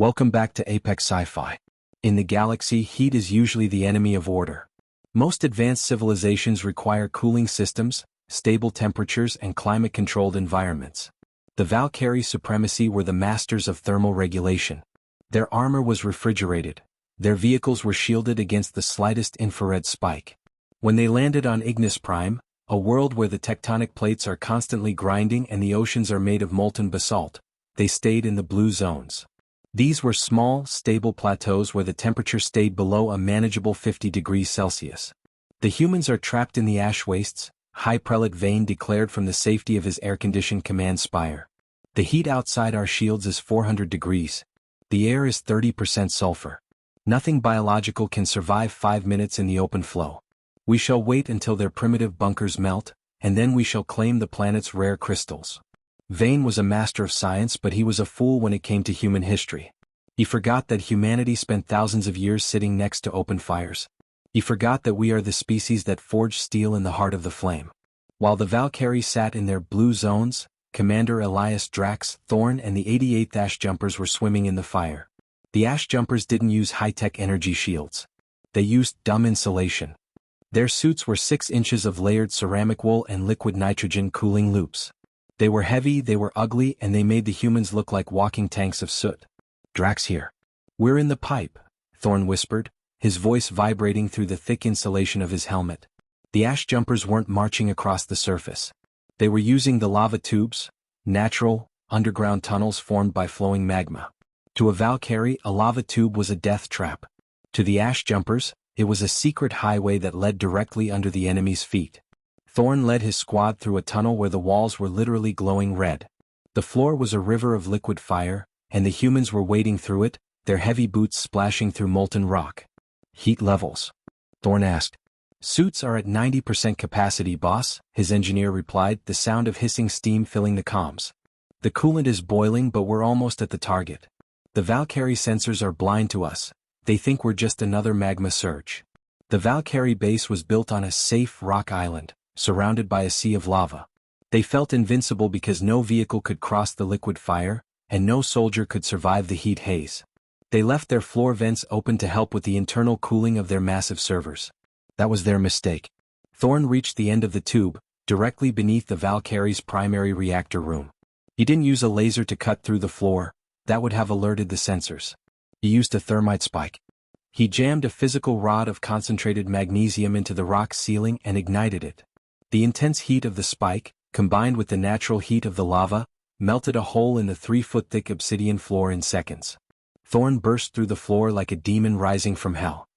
Welcome back to Apex Sci-Fi. In the galaxy, heat is usually the enemy of order. Most advanced civilizations require cooling systems, stable temperatures, and climate-controlled environments. The Valkyrie supremacy were the masters of thermal regulation. Their armor was refrigerated. Their vehicles were shielded against the slightest infrared spike. When they landed on Ignis Prime, a world where the tectonic plates are constantly grinding and the oceans are made of molten basalt, they stayed in the blue zones. These were small, stable plateaus where the temperature stayed below a manageable 50 degrees Celsius. The humans are trapped in the ash wastes, High Prelate Vane declared from the safety of his air-conditioned command spire. The heat outside our shields is 400 degrees. The air is 30% sulfur. Nothing biological can survive 5 minutes in the open flow. We shall wait until their primitive bunkers melt, and then we shall claim the planet's rare crystals. Vane was a master of science, but he was a fool when it came to human history. He forgot that humanity spent thousands of years sitting next to open fires. He forgot that we are the species that forged steel in the heart of the flame. While the Valkyrie sat in their blue zones, Commander Elias Drax, Thorn and the 88th Ash Jumpers were swimming in the fire. The Ash Jumpers didn't use high-tech energy shields. They used dumb insulation. Their suits were 6 inches of layered ceramic wool and liquid nitrogen cooling loops. They were heavy, they were ugly, and they made the humans look like walking tanks of soot. Drax here. We're in the pipe, Thorn whispered, his voice vibrating through the thick insulation of his helmet. The Ash Jumpers weren't marching across the surface. They were using the lava tubes, natural, underground tunnels formed by flowing magma. To a Valkyrie, a lava tube was a death trap. To the Ash Jumpers, it was a secret highway that led directly under the enemy's feet. Thorn led his squad through a tunnel where the walls were literally glowing red. The floor was a river of liquid fire, and the humans were wading through it, their heavy boots splashing through molten rock. Heat levels? Thorn asked. Suits are at 90% capacity, boss, his engineer replied, the sound of hissing steam filling the comms. The coolant is boiling, but we're almost at the target. The Valkyrie sensors are blind to us. They think we're just another magma surge. The Valkyrie base was built on a safe rock island, surrounded by a sea of lava. They felt invincible because no vehicle could cross the liquid fire, and no soldier could survive the heat haze. They left their floor vents open to help with the internal cooling of their massive servers. That was their mistake. Thorn reached the end of the tube, directly beneath the Valkyrie's primary reactor room. He didn't use a laser to cut through the floor, that would have alerted the sensors. He used a thermite spike. He jammed a physical rod of concentrated magnesium into the rock ceiling and ignited it. The intense heat of the spike, combined with the natural heat of the lava, melted a hole in the 3-foot-thick obsidian floor in seconds. Thorn burst through the floor like a demon rising from hell.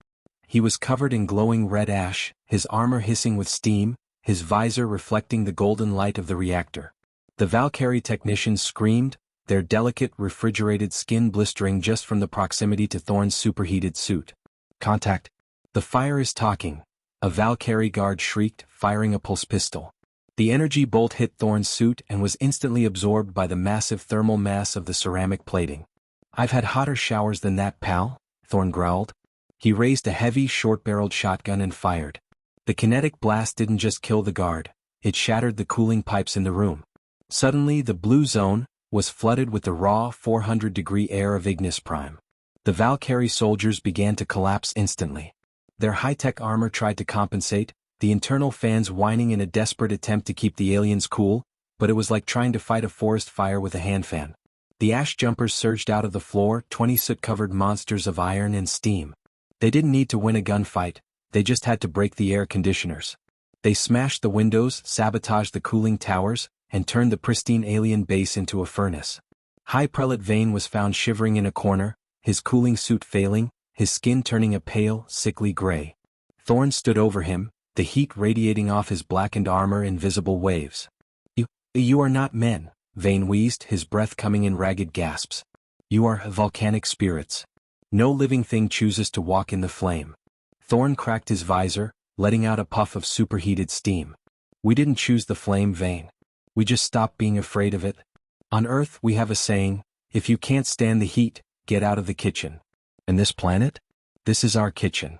He was covered in glowing red ash, his armor hissing with steam, his visor reflecting the golden light of the reactor. The Valkyrie technicians screamed, their delicate refrigerated skin blistering just from the proximity to Thorn's superheated suit. Contact. The fire is talking. A Valkyrie guard shrieked, firing a pulse pistol. The energy bolt hit Thorn's suit and was instantly absorbed by the massive thermal mass of the ceramic plating. I've had hotter showers than that, pal, Thorn growled. He raised a heavy, short-barreled shotgun and fired. The kinetic blast didn't just kill the guard, it shattered the cooling pipes in the room. Suddenly, the blue zone was flooded with the raw, 400-degree air of Ignis Prime. The Valkyrie soldiers began to collapse instantly. Their high-tech armor tried to compensate, the internal fans whining in a desperate attempt to keep the aliens cool, but it was like trying to fight a forest fire with a hand fan. The Ash Jumpers surged out of the floor, 20 soot-covered monsters of iron and steam. They didn't need to win a gunfight, they just had to break the air conditioners. They smashed the windows, sabotaged the cooling towers, and turned the pristine alien base into a furnace. High Prelate Vane was found shivering in a corner, his cooling suit failing, his skin turning a pale, sickly gray. Thorn stood over him, the heat radiating off his blackened armor in visible waves. You are not men, Vane wheezed, his breath coming in ragged gasps. You are volcanic spirits. No living thing chooses to walk in the flame. Thorn cracked his visor, letting out a puff of superheated steam. We didn't choose the flame, Vane. We just stopped being afraid of it. On Earth we have a saying, if you can't stand the heat, get out of the kitchen. And this planet? This is our kitchen.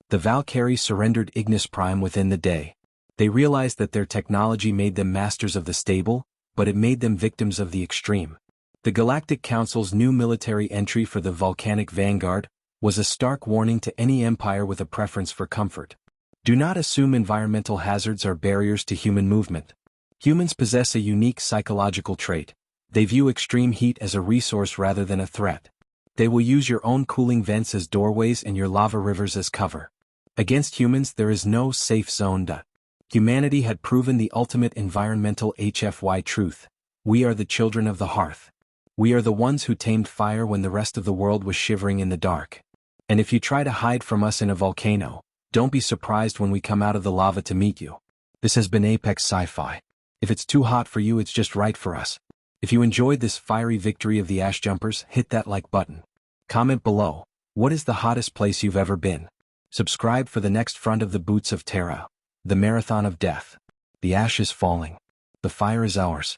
The Valkyrie surrendered Ignis Prime within the day. They realized that their technology made them masters of the stable, but it made them victims of the extreme. The Galactic Council's new military entry for the volcanic vanguard was a stark warning to any empire with a preference for comfort. Do not assume environmental hazards are barriers to human movement. Humans possess a unique psychological trait. They view extreme heat as a resource rather than a threat. They will use your own cooling vents as doorways and your lava rivers as cover. Against humans there is no safe zone. Humanity had proven the ultimate environmental HFY truth. We are the children of the hearth. We are the ones who tamed fire when the rest of the world was shivering in the dark. And if you try to hide from us in a volcano, don't be surprised when we come out of the lava to meet you. This has been Apex Sci-Fi. If it's too hot for you, it's just right for us. If you enjoyed this fiery victory of the Ash Jumpers, hit that like button. Comment below, what is the hottest place you've ever been? Subscribe for the next Front of the Boots of Terra, the Marathon of Death. The ash is falling. The fire is ours.